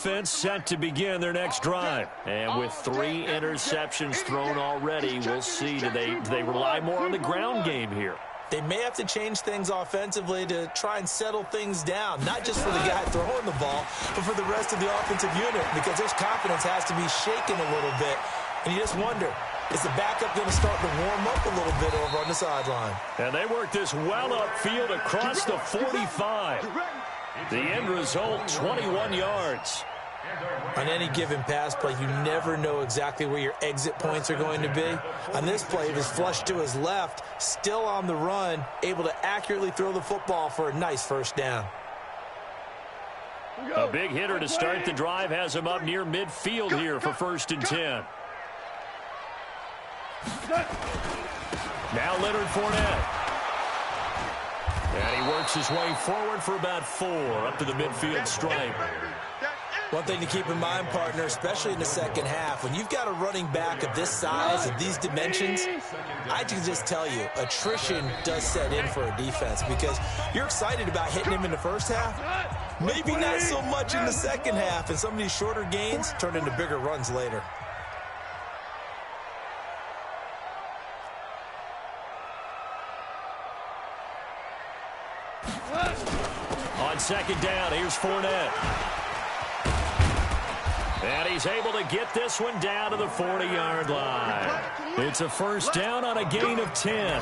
offense set to begin their next drive. And with 3 interceptions thrown already, we'll see, do they rely more on the ground game here? They may have to change things offensively to try and settle things down, not just for the guy throwing the ball, but for the rest of the offensive unit, because their confidence has to be shaken a little bit. And you just wonder, is the backup going to start to warm up a little bit over on the sideline? And they work this well upfield across the 45. The end result, 21 yards. On any given pass play, you never know exactly where your exit points are going to be. On this play, it was flushed to his left, still on the run, able to accurately throw the football for a nice first down. A big hitter to start the drive has him up near midfield here for 1st and 10. Now Leonard Fournette. And he works his way forward for about 4 up to the midfield stripe. One thing to keep in mind, partner, especially in the second half, when you've got a running back of this size and these dimensions, I can just tell you, attrition does set in for a defense because you're excited about hitting him in the first half. Maybe not so much in the second half, and some of these shorter gains turn into bigger runs later. On 2nd down, here's Fournette. And he's able to get this one down to the 40-yard line. It's a 1st down on a gain of 10.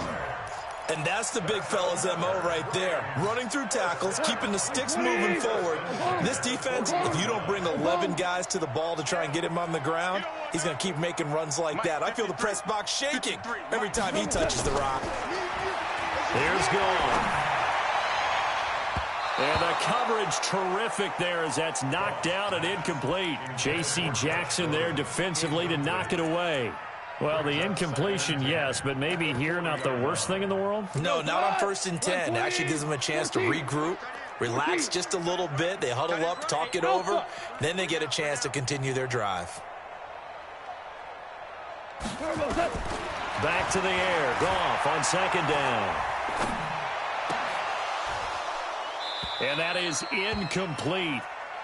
And that's the big fella's MO right there. Running through tackles, keeping the sticks moving forward. This defense, if you don't bring 11 guys to the ball to try and get him on the ground, he's going to keep making runs like that. I feel the press box shaking every time he touches the rock. Here's Gone. And the coverage terrific there as that's knocked down and incomplete. J.C. Jackson there defensively to knock it away. Well, the incompletion, yes, but maybe here not the worst thing in the world? No, not on 1st and 10. Actually gives them a chance to regroup, relax just a little bit. They huddle up, talk it over, then they get a chance to continue their drive. Back to the air. Goff on 2nd down. And that is incomplete.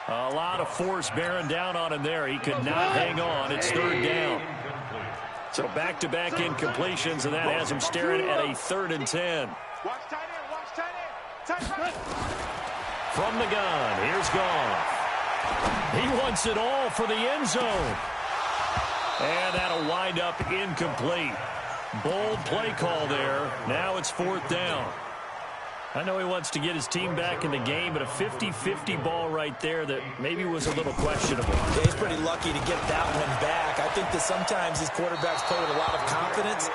A lot of force bearing down on him there. He could not hang on. It's 3rd down. So back-to-back incompletions, and that has him staring at a 3rd and 10. From the gun, here's Goff. He wants it all for the end zone. And that'll wind up incomplete. Bold play call there. Now it's 4th down. I know he wants to get his team back in the game, but a 50-50 ball right there that maybe was a little questionable. Yeah, he's pretty lucky to get that one back. I think that sometimes these quarterbacks play with a lot of confidence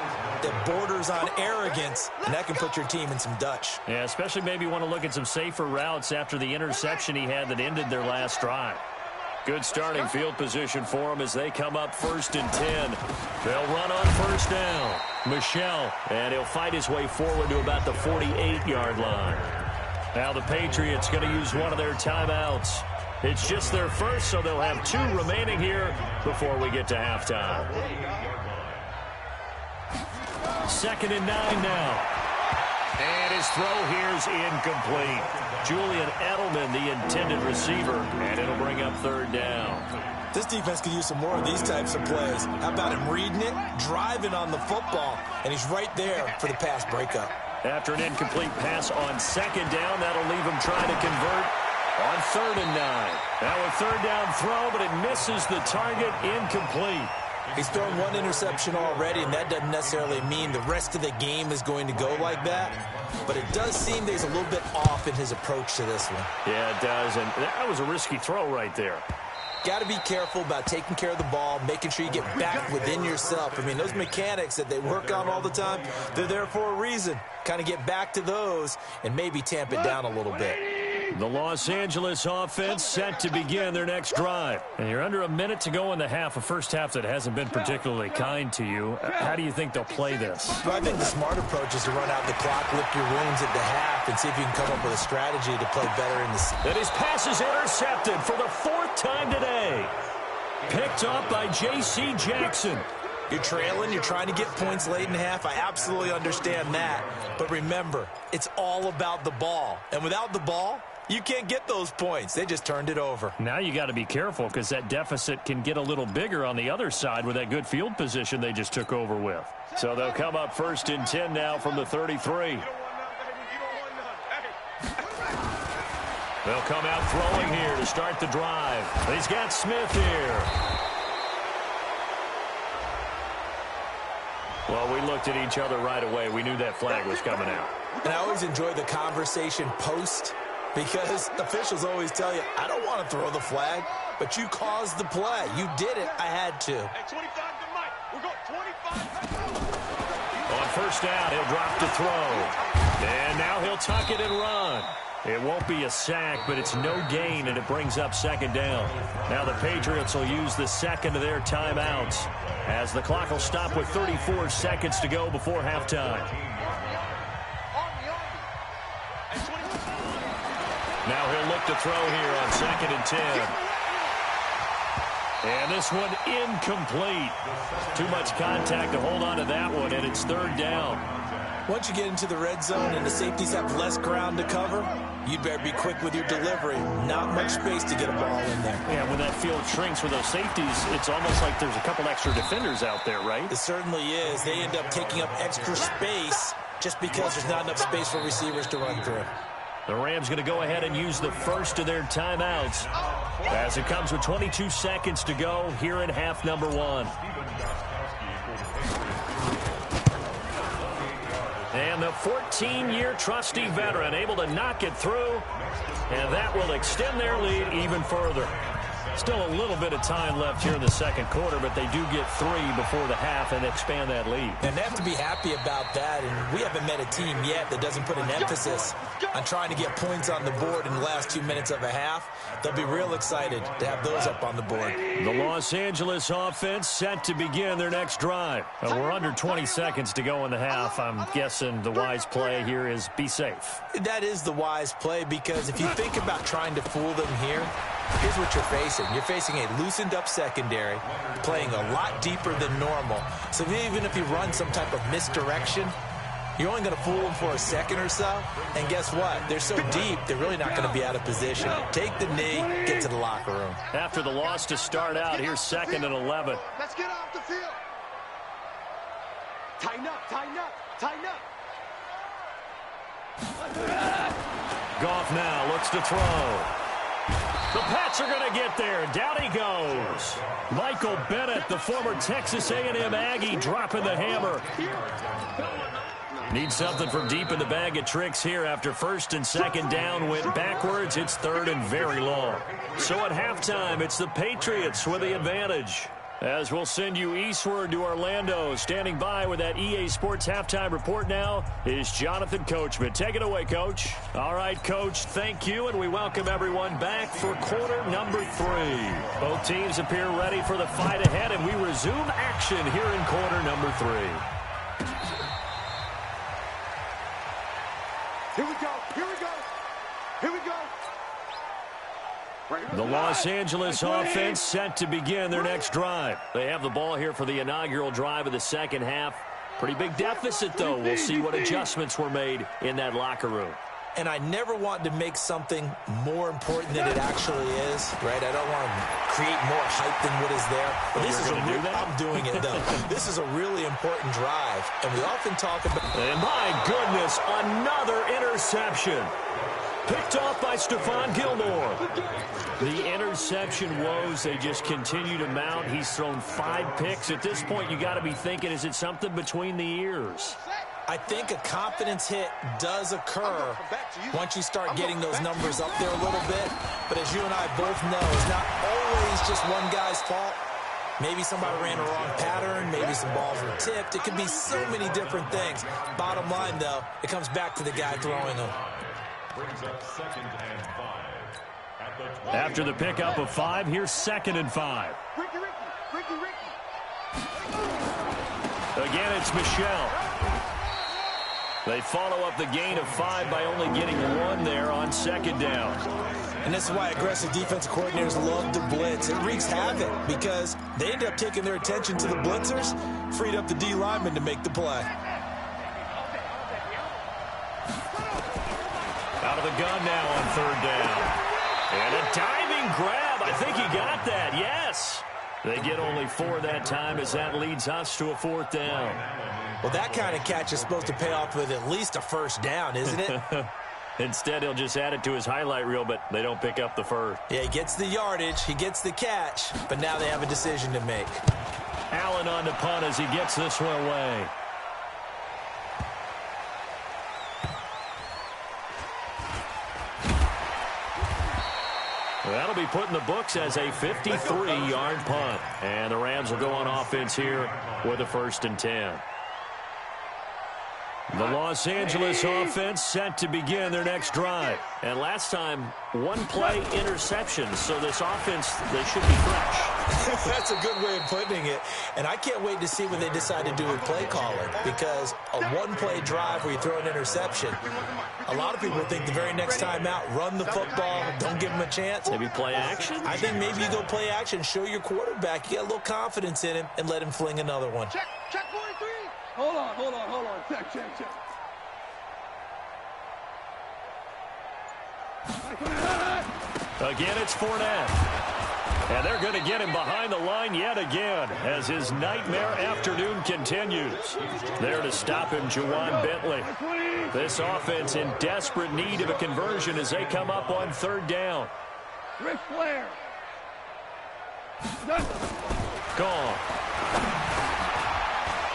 that borders on arrogance, and that can put your team in some Dutch. Yeah, especially maybe want to look at some safer routes after the interception he had that ended their last drive. Good starting field position for them as they come up 1st and 10. They'll run on 1st down. Michel, and he'll fight his way forward to about the 48-yard line. Now the Patriots going to use one of their timeouts. It's just their first, so they'll have 2 remaining here before we get to halftime. 2nd and 9 now. And his throw here's incomplete. Julian Edelman, the intended receiver, and it'll bring up 3rd down. This defense could use some more of these types of plays. How about him reading it, driving on the football, and he's right there for the pass breakup. After an incomplete pass on 2nd down, that'll leave him trying to convert on 3rd and 9. Now a 3rd down throw, but it misses the target, incomplete. He's thrown 1 interception already, and that doesn't necessarily mean the rest of the game is going to go like that. But it does seem that he's a little bit off in his approach to this one. Yeah, it does, and that was a risky throw right there. Got to be careful about taking care of the ball, making sure you get back within yourself. I mean, those mechanics that they work on all the time, they're there for a reason. Kind of get back to those and maybe tamp it down a little bit. The Los Angeles offense set to begin their next drive. And you're under a minute to go in the half, a first half that hasn't been particularly kind to you. How do you think they'll play this? Well, I think the smart approach is to run out the clock, lick your wounds at the half, and see if you can come up with a strategy to play better in the season. And his pass is intercepted for the 4th time today. Picked up by J.C. Jackson. You're trailing, you're trying to get points late in the half. I absolutely understand that. But remember, it's all about the ball. And without the ball, You can't get those points. They just turned it over. Now you got to be careful because that deficit can get a little bigger on the other side with that good field position they just took over with. So they'll come up 1st and 10 now from the 33. They'll come out throwing here to start the drive. He's got Smith here. Well, we looked at each other right away. We knew that flag was coming out. And I always enjoy the conversation post because officials always tell you, I don't want to throw the flag, but you caused the play. You did it. I had to. Hey, 25 to Mike. We're going 25. On 1st down, he'll drop to throw. And now he'll tuck it and run. It won't be a sack, but it's no gain, and it brings up 2nd down. Now the Patriots will use the 2nd of their timeouts as the clock will stop with 34 seconds to go before halftime. Now he'll look to throw here on 2nd and 10. And this one incomplete. Too much contact to hold on to that one, and it's 3rd down. Once you get into the red zone and the safeties have less ground to cover, you'd better be quick with your delivery. Not much space to get a ball in there. Yeah, when that field shrinks with those safeties, it's almost like there's a couple extra defenders out there, right? It certainly is. They end up taking up extra space just because there's not enough space for receivers to run through. The Rams going to go ahead and use the 1st of their timeouts as it comes with 22 seconds to go here in half number 1. And the 14-year trusty veteran able to knock it through, and that will extend their lead even further. Still a little bit of time left here in the 2nd quarter, but they do get 3 before the half and expand that lead. And they have to be happy about that, and we haven't met a team yet that doesn't put an emphasis on trying to get points on the board in the last 2 minutes of a half. They'll be real excited to have those up on the board. The Los Angeles offense set to begin their next drive. We're under 20 seconds to go in the half. I'm guessing the wise play here is be safe. That is the wise play because if you think about trying to fool them here, here's what you're facing. You're facing a loosened up secondary, playing a lot deeper than normal. So even if you run some type of misdirection, you're only going to fool them for a second or so. And guess what? They're so deep, they're really not going to be out of position. Take the knee, get to the locker room. After the loss to start out, here's 2nd and 11. Let's get off the field. Tighten up, tighten up, tighten up. Goff now looks to throw. The Pats are going to get there. Down he goes. Michael Bennett, the former Texas A&M Aggie, dropping the hammer. Needs something from deep in the bag of tricks here after 1st and 2nd down went backwards. It's 3rd and very long. So at halftime, it's the Patriots with the advantage. As we'll send you eastward to Orlando. Standing by with that EA Sports halftime report now is Jonathan Coachman. Take it away, Coach. All right, Coach, thank you, and we welcome everyone back for quarter number 3. Both teams appear ready for the fight ahead, and we resume action here in quarter number 3. Here we go, here we go, here we go. The Los Angeles offense set to begin their next drive. They have the ball here for the inaugural drive of the 2nd half. Pretty big deficit, though. We'll see what adjustments were made in that locker room. And I never want to make something more important than it actually is, right? I don't want to create more hype than what is there. But this is I'm doing it, though. This is a really important drive, and we often talk about... And my goodness, another interception. Picked off by Stephon Gilmore. The interception woes, they just continue to mount. He's thrown 5 picks. At this point, you got to be thinking, is it something between the ears? I think a confidence hit does occur once you start getting those numbers up there a little bit. But as you and I both know, it's not always just one guy's fault. Maybe somebody ran a wrong pattern. Maybe some balls were tipped. It could be so many different things. Bottom line, though, it comes back to the guy throwing them. After the pickup of 5, here's 2nd and 5. Ricky. Again, it's Michelle. They follow up the gain of 5 by only getting 1 there on 2nd down. And this is why aggressive defensive coordinators love to blitz. It wreaks havoc because they end up taking their attention to the blitzers, freed up the D lineman to make the play. Out of the gun now on third down. And a diving grab. I think he got that, yes. They get only 4 that time as that leads us to a 4th down. Well, that kind of catch is supposed to pay off with at least a first down, isn't it? Instead, he'll just add it to his highlight reel, but they don't pick up the first. Yeah, he gets the yardage, he gets the catch, but now they have a decision to make. Allen on the punt as he gets this one away. That'll be put in the books as a 53-yard punt. And the Rams will go on offense here with a 1st and 10. The Los Angeles offense set to begin their next drive. And last time, 1-play interception. So this offense, they should be fresh. That's a good way of putting it. And I can't wait to see what they decide to do with play calling. Because a 1-play drive where you throw an interception, a lot of people think the very next time out, run the football, don't give them a chance. Maybe play action? I think maybe you go play action, show your quarterback, you got a little confidence in him, and let him fling another one. Check 43. Hold on. Check. Again, it's Fournette. And they're going to get him behind the line yet again as his nightmare afternoon continues. There to stop him, Juwan Bentley. This offense in desperate need of a conversion as they come up on 3rd down. Ric Flair. Gone.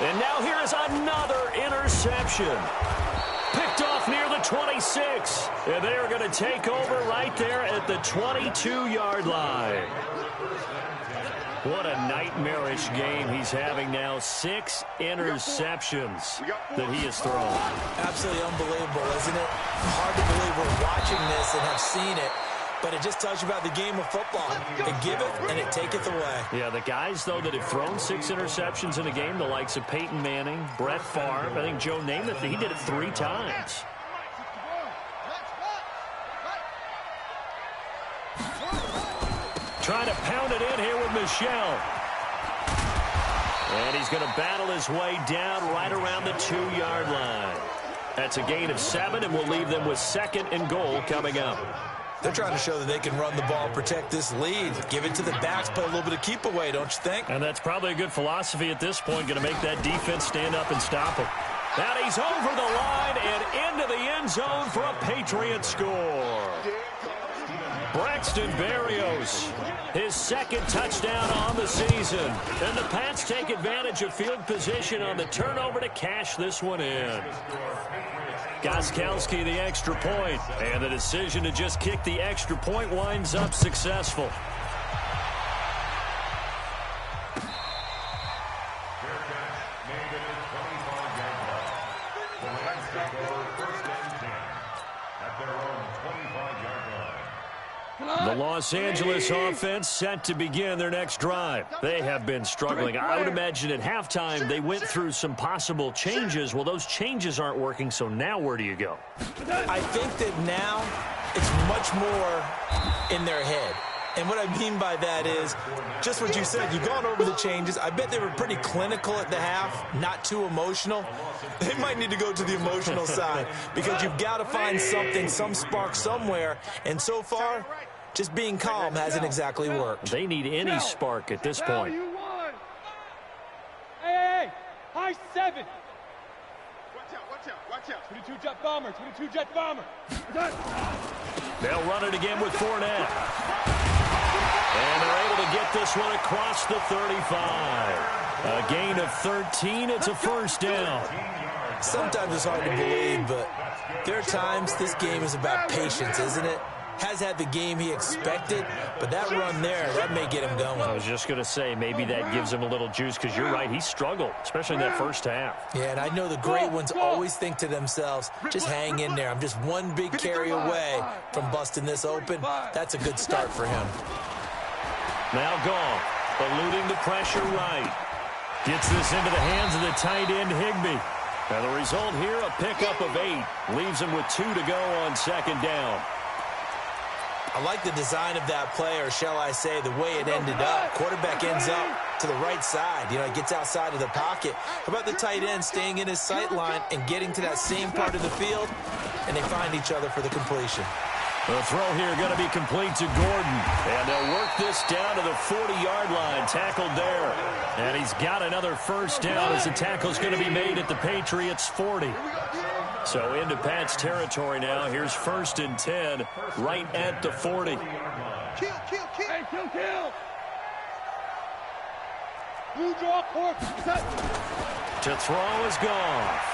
And now here is another interception. Picked off near the 26. And they are going to take over right there at the 22-yard line. What a nightmarish game he's having now. 6 interceptions that he has thrown. Absolutely unbelievable, isn't it? Hard to believe we're watching this and have seen it. But it just tells you about the game of football. It giveth and it taketh away. Yeah, the guys, though, that have thrown 6 interceptions in a game, the likes of Peyton Manning, Brett Favre, I think Joe Namath, he did it 3 times. Trying to pound it in here with Michel. And he's going to battle his way down right around the 2-yard line. That's a gain of 7, and we'll leave them with 2nd and goal coming up. They're trying to show that they can run the ball, protect this lead. Give it to the backs, play a little bit of keep away, don't you think? And that's probably a good philosophy at this point, going to make that defense stand up and stop him. Now he's over the line and into the end zone for a Patriot score. Braxton Berrios, his 2nd touchdown on the season. And the Pats take advantage of field position on the turnover to cash this one in. Gostkowski the extra point, and the decision to just kick the extra point winds up successful. The Los Angeles offense set to begin their next drive. They have been struggling. I would imagine at halftime they went through some possible changes. Well, those changes aren't working, so now where do you go? I think that now it's much more in their head. And what I mean by that is just what you said. You've gone over the changes. I bet they were pretty clinical at the half, not too emotional. They might need to go to the emotional side because you've got to find something, some spark somewhere. And so far, just being calm hasn't exactly worked. They need any spark at this point. Hey, high 7. Watch out. 22 jet bomber. They'll run it again with Fournette. And they're able to get this one across the 35. A gain of 13. It's a 1st down. Sometimes it's hard to believe, but there are times this game is about patience, isn't it? Has had the game he expected, but that run there, that may get him going. I was just going to say, maybe that gives him a little juice, because you're right, he struggled, especially in that first half. Yeah, and I know the great ones always think to themselves, just hang in there. I'm just one big carry away from busting this open. That's a good start for him. Now gone, eluding the pressure right. Gets this into the hands of the tight end, Higbee. And the result here, a pickup of 8. Leaves him with 2 to go on 2nd down. I like the design of that play, or shall I say, the way it ended up. Quarterback ends up to the right side. You know, he gets outside of the pocket. How about the tight end staying in his sight line and getting to that same part of the field and they find each other for the completion. The throw here going to be complete to Gordon. And they'll work this down to the 40-yard line. Tackled there. And he's got another first down as the tackle's going to be made at the Patriots' 40. So into Pat's territory now. Here's 1st and 10 right at the 40. Kill. Hey, kill. Blue draw, court, set. To throw is Goff.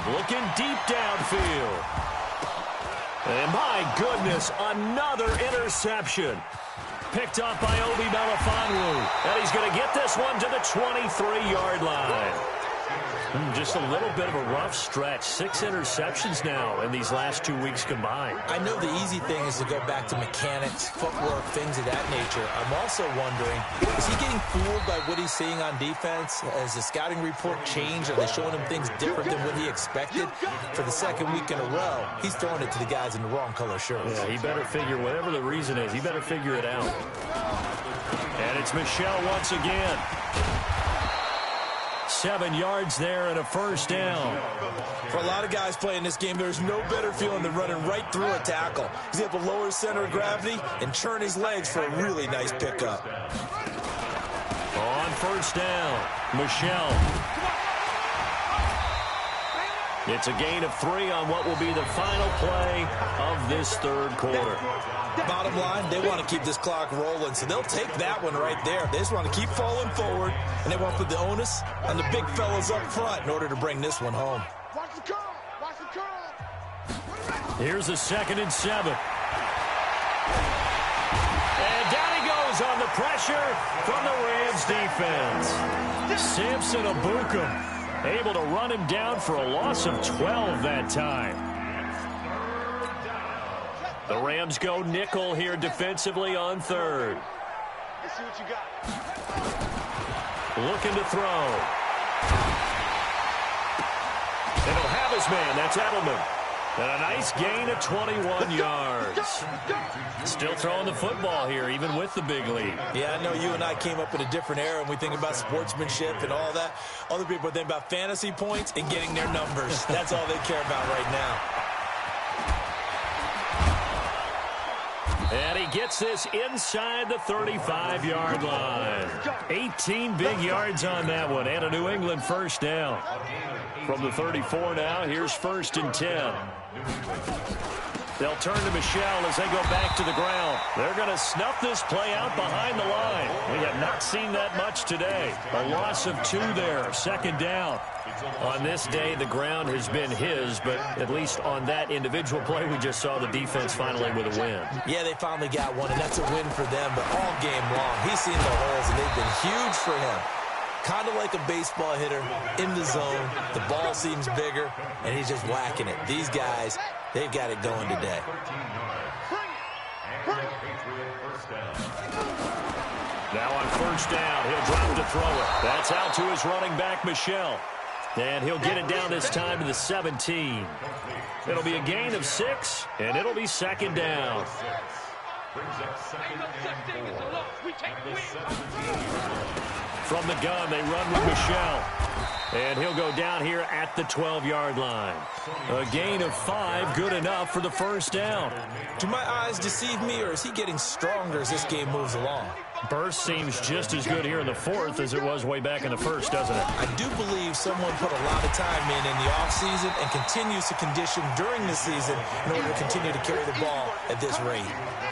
Looking deep downfield. And my goodness, another interception. Picked up by Obi Melifonwu. And he's going to get this one to the 23-yard line. Just a little bit of a rough stretch. 6 interceptions now in these last 2 weeks combined. I know the easy thing is to go back to mechanics, footwork, things of that nature. I'm also wondering, is he getting fooled by what he's seeing on defense? Has the scouting report changed? Are they showing him things different than what he expected? For the 2nd week in a row, he's throwing it to the guys in the wrong color shirts. Yeah, he better figure, whatever the reason is, he better figure it out. And it's Michel once again. 7 yards there and a first down. For a lot of guys playing this game, there's no better feeling than running right through a tackle. He's able to lower his center of gravity and turn his legs for a really nice pickup. On first down, Michel. It's a gain of 3 on what will be the final play of this 3rd quarter. Bottom line, they want to keep this clock rolling, so they'll take that one right there. They just want to keep falling forward, and they want to put the onus on the big fellas up front in order to bring this one home. Watch the curl. Here's a 2nd and 7. And down he goes on the pressure from the Rams defense. Samson Abukum able to run him down for a loss of 12 that time. The Rams go nickel here defensively on 3rd. Let's see what you got. Looking to throw. And he'll have his man. That's Edelman. And a nice gain of 21 yards. Still throwing the football here, even with the big lead. Yeah, I know you and I came up in a different era, and we think about sportsmanship and all that. Other people think about fantasy points and getting their numbers. That's all they care about right now. And he gets this inside the 35-yard line. 18 big yards on that one, and a New England first down. From the 34 now, here's 1st and 10. They'll turn to Michel as they go back to the ground. They're going to snuff this play out behind the line. We have not seen that much today. A loss of 2 there, 2nd down. On this day, the ground has been his, but at least on that individual play, we just saw the defense finally with a win. Yeah, they finally got one, and that's a win for them, but all game long, he's seen the holes, and they've been huge for him. Kind of like a baseball hitter in the zone. The ball seems bigger, and he's just whacking it. These guys, they've got it going today. Now on first down, he'll drop to throw it. That's out to his running back, Michel. And he'll get it down this time to the 17. It'll be a gain of 6, and it'll be 2nd down. From the gun, they run with Michel. And he'll go down here at the 12-yard line. A gain of 5, good enough for the first down. Do my eyes deceive me, or is he getting stronger as this game moves along? Burst seems just as good here in the 4th as it was way back in the 1st, doesn't it? I do believe someone put a lot of time in the offseason and continues to condition during the season in order to continue to carry the ball at this rate.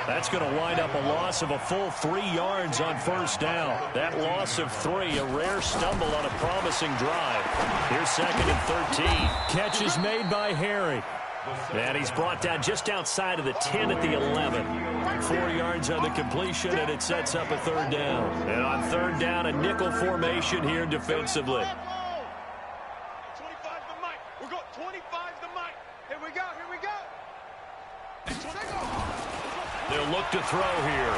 That's going to wind up a loss of a full 3 yards on first down. That loss of 3, a rare stumble on a promising drive. Here's 2nd and 13. Catch is made by Harry. And he's brought down just outside of the 10 at the 11. 4 yards on the completion, and it sets up a 3rd down. And on 3rd down, a nickel formation here defensively. 25 the mic. We're going 25 the mic. Here we go. They'll look to throw here.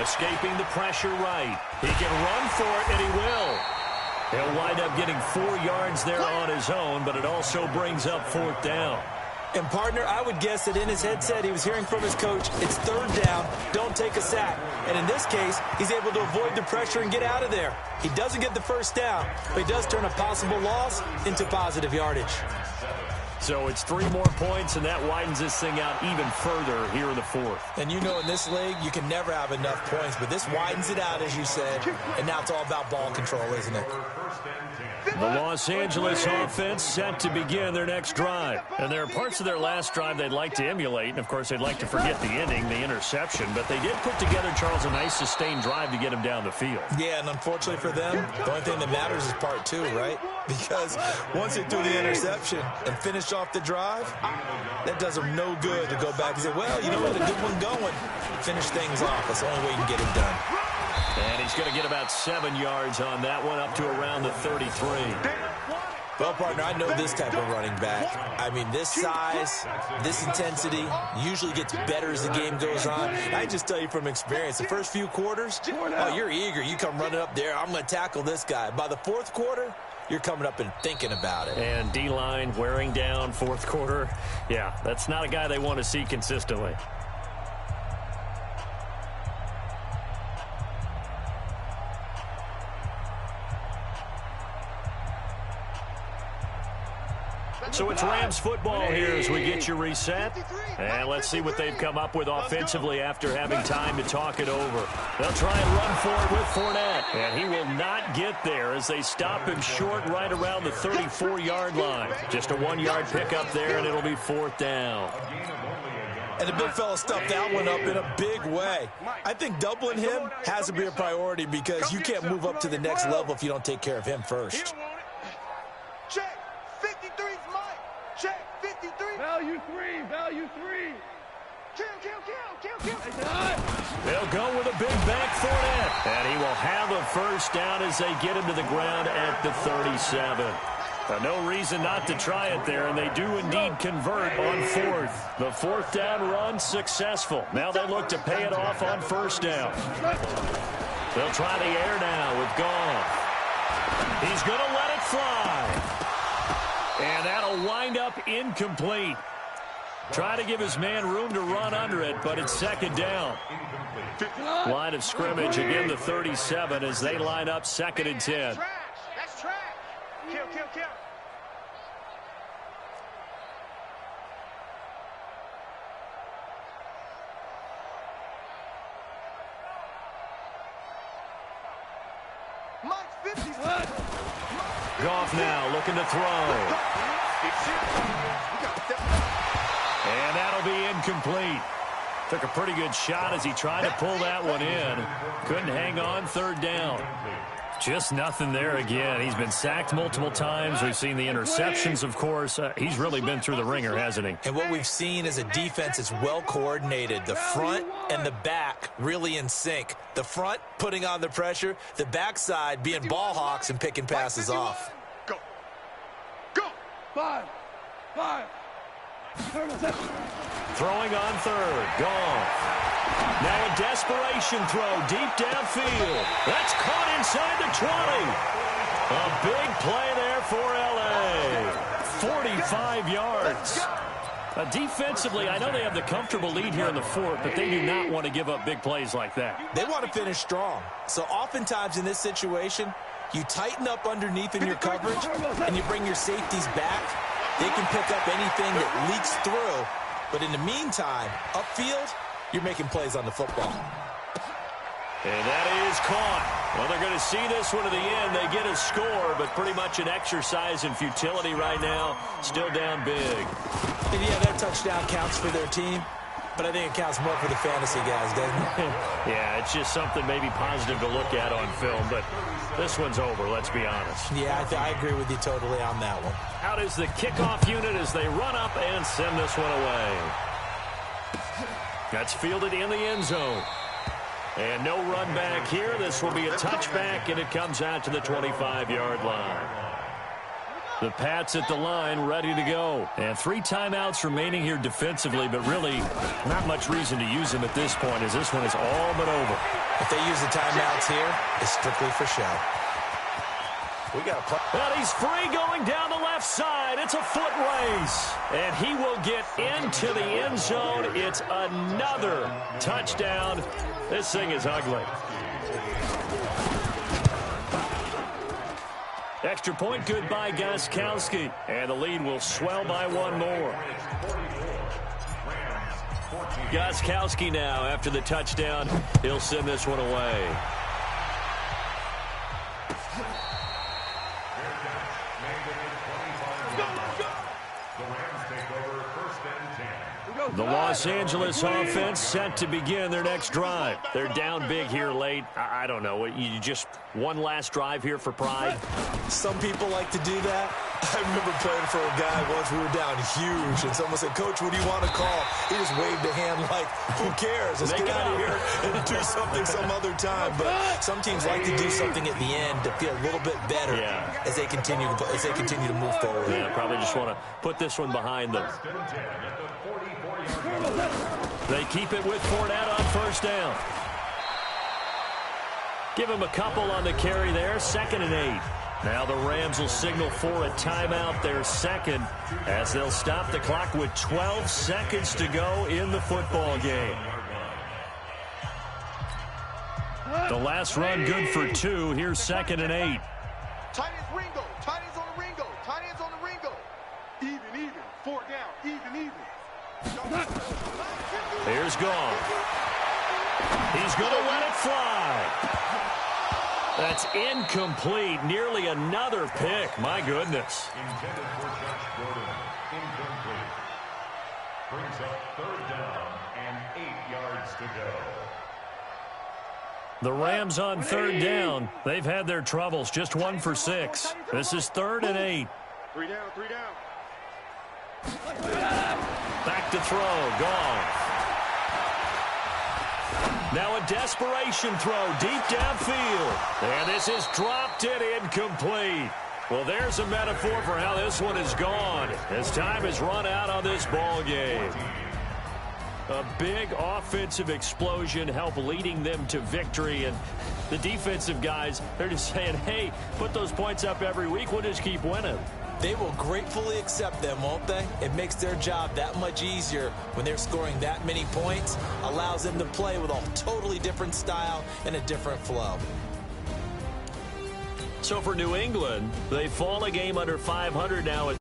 Escaping the pressure right. He can run for it, and he will. He'll wind up getting 4 yards there on his own, but it also brings up 4th down. And, partner, I would guess that in his headset he was hearing from his coach, it's 3rd down, don't take a sack. And in this case, he's able to avoid the pressure and get out of there. He doesn't get the first down, but he does turn a possible loss into positive yardage. So it's 3 more points, and that widens this thing out even further here in the fourth. And you know in this league, you can never have enough points, but this widens it out, as you said, and now it's all about ball control, isn't it? The Los Angeles offense set to begin their next drive. And there are parts of their last drive they'd like to emulate, and of course they'd like to forget the ending, the interception, but they did put together, Charles, a nice sustained drive to get him down the field. Yeah, and unfortunately for them, the only thing that matters is part 2, right? Because once they threw the interception and finished off the drive, that does them no good to go back and say, well, you know what, a good one going. Finish things off. That's the only way you can get it done. And he's going to get about 7 yards on that one, up to around the 33. Well, partner, I know this type of running back. I mean, this size, this intensity usually gets better as the game goes on. I just tell you from experience, the first few quarters, oh, you're eager. You come running up there, I'm going to tackle this guy. By the fourth quarter, you're coming up and thinking about it. And D-line wearing down fourth quarter. Yeah, that's not a guy they want to see consistently. So it's Rams football here as we get you reset. And let's see what they've come up with offensively after having time to talk it over. They'll try and run for it with Fournette. And he will not get there as they stop him short right around the 34-yard line. Just a 1-yard pickup there, and it'll be 4th down. And the big fella stuffed that one up in a big way. I think doubling him has to be a priority because you can't move up to the next level if you don't take care of him first. Check. 53's Mike. Check. 53. Value 3. Value 3. Kill. They'll go with a big back Fournette. And he will have a first down as they get him to the ground at the 37. No reason not to try it there, and they do indeed convert on 4th. The 4th down run successful. Now they look to pay it off on 1st down. They'll try the air now with Goff. He's going to let it fly. And that'll wind up incomplete. Try to give his man room to run under it, but it's 2nd down. Line of scrimmage, again the 37 as they line up 2nd and 10. That's trash. Kill. Mike 51. Goff now looking to throw. And that'll be incomplete. Took a pretty good shot as he tried to pull that one in. Couldn't hang on, 3rd down. Just nothing there again. He's been sacked multiple times. We've seen the interceptions, of course. He's really been through the ringer, hasn't he? And what we've seen is a defense that's well coordinated. The front and the back really in sync. The front putting on the pressure. The backside being ball hawks and picking passes off. Go. 5. Throwing on 3rd. Goff. Now a desperation throw deep downfield. That's caught inside the 20. A big play there for L.A. 45 yards. Defensively, I know they have the comfortable lead here in the 4th, but they do not want to give up big plays like that. They want to finish strong. So oftentimes in this situation, you tighten up underneath in your coverage and you bring your safeties back. They can pick up anything that leaks through. But in the meantime, upfield, you're making plays on the football. And that is caught. Well, they're going to see this one to the end. They get a score, but pretty much an exercise in futility right now. Still down big. And yeah, that touchdown counts for their team, but I think it counts more for the fantasy guys, doesn't it? Yeah, it's just something maybe positive to look at on film, but this one's over, let's be honest. Yeah, I agree with you totally on that one. Out is the kickoff unit as they run up and send this one away. That's fielded in the end zone. And no run back here. This will be a touchback, and it comes out to the 25-yard line. The Pats at the line ready to go. And 3 timeouts remaining here defensively, but really not much reason to use them at this point as this one is all but over. If they use the timeouts here, it's strictly for show. We got to play. Well, he's free going down the left side. It's a foot race. And he will get into the end zone. It's another touchdown. This thing is ugly. Extra point good by Gostkowski. And the lead will swell by one more. Gostkowski now after the touchdown. He'll send this one away. The Los Angeles offense set to begin their next drive. They're down big here late. I don't know. You just one last drive here for pride? Some people like to do that. I remember playing for a guy once. We were down huge, and someone said, "Coach, what do you want to call?" He just waved a hand like, "Who cares? Let's get out of here and do something some other time." But some teams like to do something at the end to feel a little bit better as they continue to move forward. Yeah, probably just want to put this one behind them. They keep it with Fournette on first down. Give him a couple on the carry there. 2nd and 8. Now the Rams will signal for a timeout, their second, as they'll stop the clock with 12 seconds to go in the football game. The last run good for 2. Here's 2nd and 8. Tight ends Ringo. Tight ends on the Ringo. Tight ends on the Ringo. Even. 4 down. Even. Here's Gone. He's going to let it fly. That's incomplete. Nearly another pick. My goodness. Intended for Josh Gordon. Incomplete. Brings up 3rd down and 8 yards to go. The Rams on 3rd down. They've had their troubles. Just 1 for 6. This is 3rd and 8. 3 down. 3 down. Back to throw. Gone. Now a desperation throw deep downfield. And this is dropped and incomplete. Well, there's a metaphor for how this one is gone as time has run out on this ball game. A big offensive explosion helped leading them to victory. And the defensive guys, they're just saying, hey, put those points up every week. We'll just keep winning. They will gratefully accept them, won't they? It makes their job that much easier when they're scoring that many points. Allows them to play with a totally different style and a different flow. So for New England, they fall a game under 500 now.